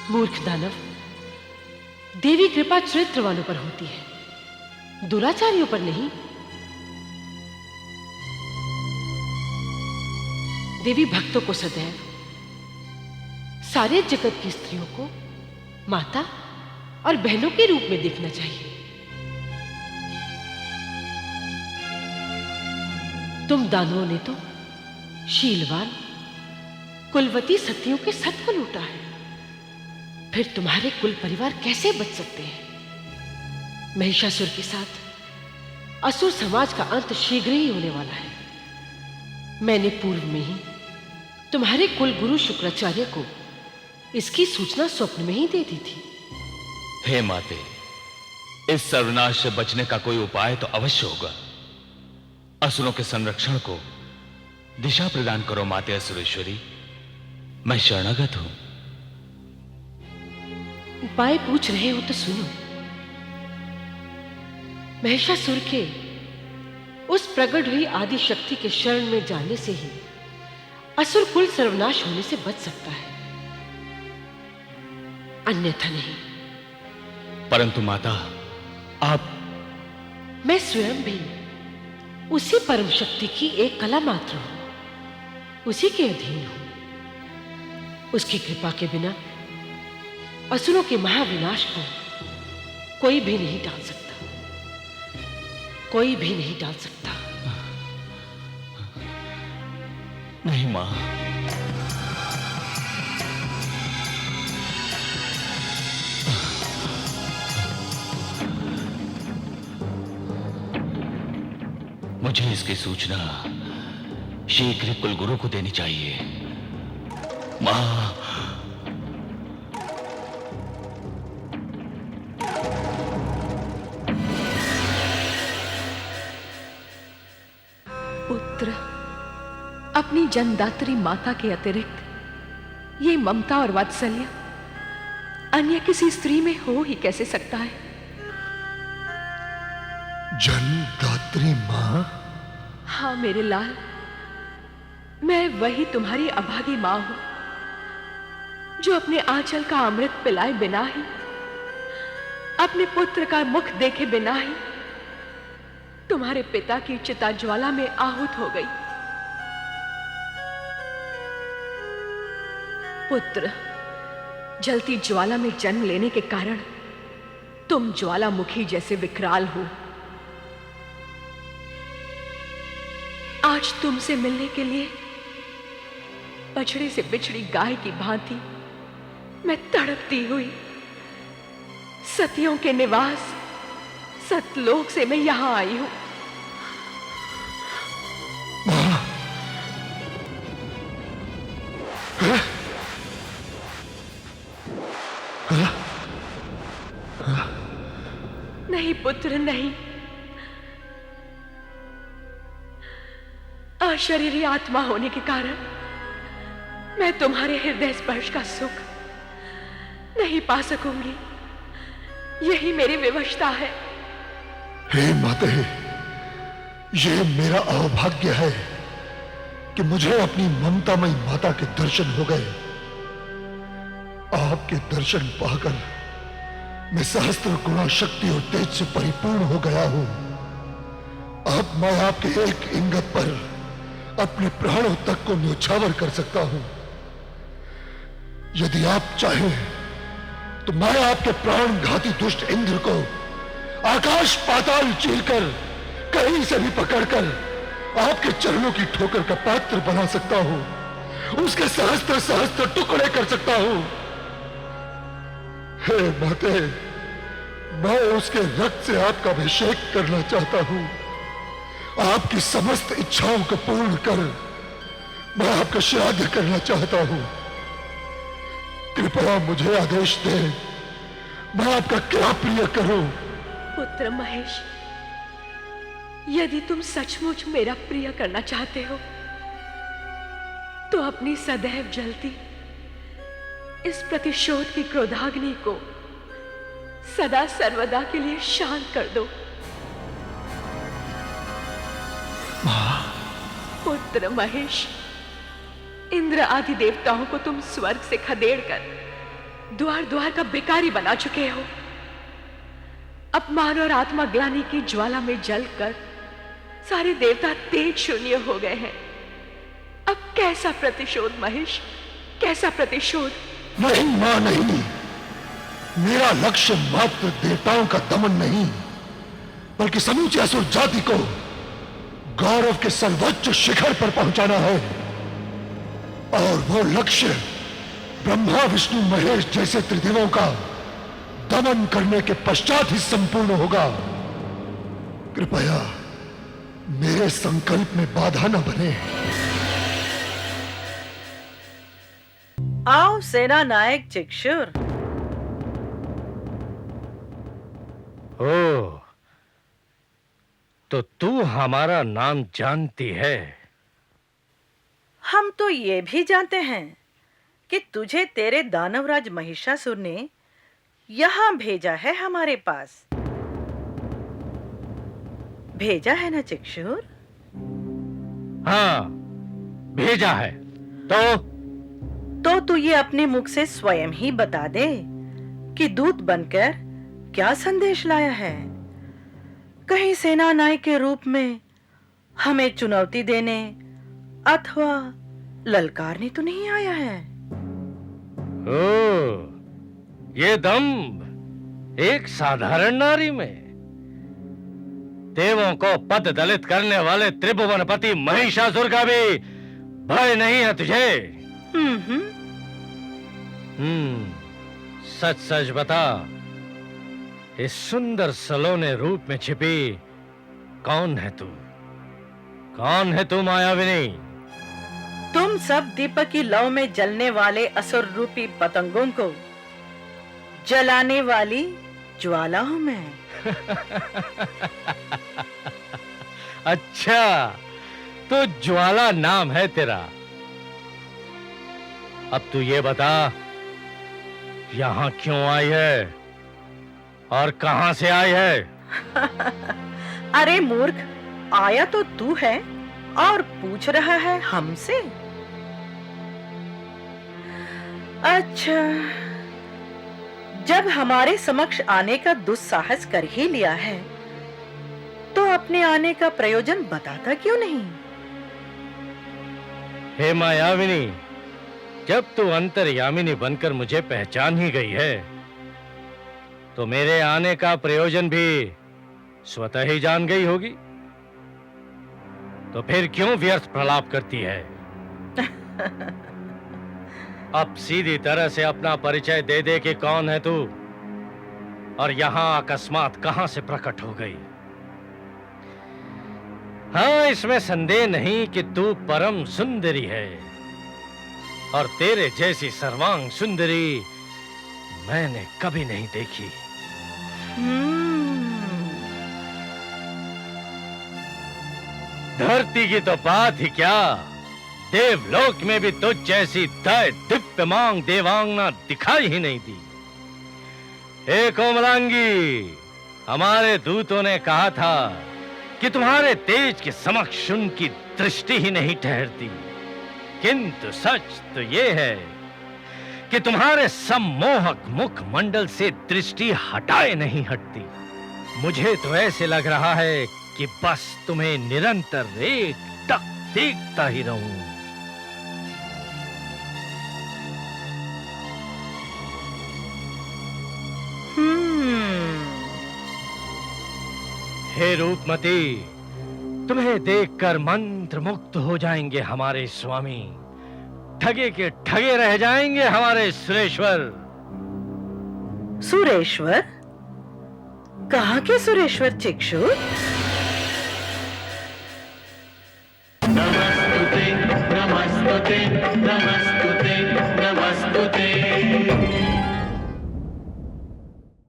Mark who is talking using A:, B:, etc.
A: मूर्ख दानव, देवी कृपा चरित्र वालों पर होती है, दुराचारियों पर नहीं। देवी भक्तों को सदैव सारे जगत की स्त्रियों को माता और बहनों के रूप में देखना चाहिए। तुम दानवों ने तो शीलवान कुलवती सतियों के सत को लूटा है, फिर तुम्हारे कुल परिवार कैसे बच सकते हैं? महिषासुर के साथ असुर समाज का अंत शीघ्र ही होने वाला है। मैंने पूर्व में ही तुम्हारे कुल गुरु शुक्राचार्य को इसकी सूचना स्वप्न में ही दे दी थी।
B: हे माते, इस सर्वनाश से बचने का कोई उपाय तो अवश्य होगा। असुरों के संरक्षण को दिशा प्रदान करो माते असुरेश्वरी, मैं शरणागत हूं।
A: उपाय पूछ रहे हो तो सुनो। महिषासुर के उस प्रकट हुई आदि शक्ति के शरण में जाने से ही असुर कुल सर्वनाश होने से बच सकता है, अन्यथा नहीं।
B: परंतु माता, आप...
A: मैं स्वयं भी उसी परम शक्ति की एक कला मात्र हूं, उसी के अधीन हूं। उसकी कृपा के बिना असुरों के महाविनाश को कोई भी नहीं टाल सकता, कोई भी नहीं टाल सकता।
B: नहीं मां, मुझे इसकी सूचना शीघ्र कुलगुरु को देनी चाहिए। मां,
C: पुत्र, अपनी जन्मदात्री माता के अतिरिक्त ये ममता और वात्सल्य अन्य किसी स्त्री में हो ही कैसे सकता है?
D: जन्मदात्री मां?
C: हाँ मेरे लाल, मैं वही तुम्हारी अभागी मां हूं, जो अपने आंचल का अमृत पिलाए बिना ही, अपने पुत्र का मुख देखे बिना ही तुम्हारे पिता की चिता ज्वाला में आहूत हो गई। पुत्र, जलती ज्वाला में जन्म लेने के कारण तुम ज्वालामुखी जैसे विकराल हो। आज तुमसे मिलने के लिए बछड़े से बिछड़ी गाय की भांति मैं तड़पती हुई सतियों के निवास सतलोक से मैं यहां आई हूं। नहीं पुत्र, नहीं। अशरीरी आत्मा होने के कारण मैं तुम्हारे हृदय स्पर्श का सुख नहीं पा सकूंगी, यही मेरी विवशता है।
D: हे माते, ये मेरा अभाग्य है कि मुझे अपनी ममतामयी माता के दर्शन हो गए। आपके दर्शन पाकर मैं सहस्त्र गुणा शक्ति और तेज से परिपूर्ण हो गया हूं। अब मैं आपके एक इंगत पर अपने प्राणों तक को न्योछावर कर सकता हूं। यदि आप चाहें तो मैं आपके प्राण घाती दुष्ट इंद्र को आकाश पाताल चीरकर कहीं से भी पकड़कर आपके चरणों की ठोकर का पात्र बना सकता हूं, उसके सहस्त्र सहस्त्र टुकड़े कर सकता हूं। हे माते, मैं उसके रक्त से आपका अभिषेक करना चाहता हूं। आपकी समस्त इच्छाओं को पूर्ण कर मैं आपका श्राद्ध करना चाहता हूं। कृपया मुझे आदेश दें, मैं आपका क्या प्रिय करूं?
C: पुत्र महेश, यदि तुम सचमुच मेरा प्रिय करना चाहते हो तो अपनी सदैव जलती इस प्रतिशोध की क्रोधाग्नि को सदा सर्वदा के लिए शांत कर दो। पुत्र महेश, इंद्र आदि देवताओं को तुम स्वर्ग से खदेड़ कर द्वार द्वार का भिखारी बना चुके हो। अपमान और आत्मग्लानि की ज्वाला में जलकर सारे देवता तेज शून्य हो गए हैं। अब कैसा प्रतिशोध महेश, कैसा प्रतिशोध?
D: नहीं मां, नहीं। मेरा लक्ष्य मात्र देवताओं का दमन नहीं, बल्कि समूचे असुर जाति को गौरव के सर्वोच्च शिखर पर पहुंचाना है। और वो लक्ष्य ब्रह्मा विष्णु महेश जैसे त्रिदेवों का दमन करने के पश्चात ही संपूर्ण होगा। कृपया मेरे संकल्प में बाधा न बने।
E: आओ सेना नायक चिक्षुर।
F: ओ, तो तू हमारा नाम जानती है?
E: हम तो ये भी जानते हैं कि तुझे तेरे दानवराज महिषासुर ने यहां भेजा है, हमारे पास भेजा है ना चिक्षुर?
F: हाँ, भेजा है।
E: तो तू ये अपने मुख से स्वयं ही बता दे कि दूत बनकर क्या संदेश लाया है। कहीं सेना नायक के रूप में हमें चुनौती देने अथवा ललकारने तो नहीं आया है?
F: ओ, ये दम्भ एक साधारण नारी में, देवों को पद दलित करने वाले त्रिभुवनपति महिषासुर का भी भय नहीं है तुझे? सच सच बता, इस सुंदर सलोने रूप में छिपी कौन है तू? कौन है तू मायाविनी?
E: तुम सब दीपक की लौ में जलने वाले असुर रूपी पतंगों को जलाने वाली ज्वाला हूं मैं।
F: अच्छा, तो ज्वाला नाम है तेरा। अब तू ये बता, यहां क्यों आई है और कहां से आई है?
E: अरे मूर्ख, आया तो तू है और पूछ रहा है हमसे। अच्छा, जब हमारे समक्ष आने का दुस्साहस कर ही लिया है, तो अपने आने का प्रयोजन बताता क्यों नहीं?
F: हे मायाविनी, जब तू अंतर्यामिनी बनकर मुझे पहचान ही गई है, तो मेरे आने का प्रयोजन भी स्वतः ही जान गई होगी। तो फिर क्यों व्यर्थ प्रलाप करती है? अब सीधी तरह से अपना परिचय दे दे कि कौन है तू और यहां अकस्मात कहां से प्रकट हो गई। हाँ, इसमें संदेह नहीं कि तू परम सुंदरी है और तेरे जैसी सर्वांग सुंदरी मैंने कभी नहीं देखी। धरती की तो बात ही क्या, देवलोक में भी तुझ जैसी दिव्यमांग देवांगना दिखाई ही नहीं दी। हे कोमलांगी, हमारे दूतों ने कहा था कि तुम्हारे तेज के समक्ष उनकी दृष्टि ही नहीं ठहरती, किंतु सच तो ये है कि तुम्हारे सम्मोहक मुख मंडल से दृष्टि हटाए नहीं हटती। मुझे तो ऐसे लग रहा है कि बस तुम्हें निरंतर एक टक देखता ही रहूं। हे रूपमती, तुम्हें देखकर मंत्र मुग्ध हो जाएंगे हमारे स्वामी, ठगे के ठगे रह जाएंगे हमारे सुरेश्वर।
E: सुरेश्वर? कहाँ के सुरेश्वर चिक्षुर?
G: नमस्ते नमस्ते नमस्ते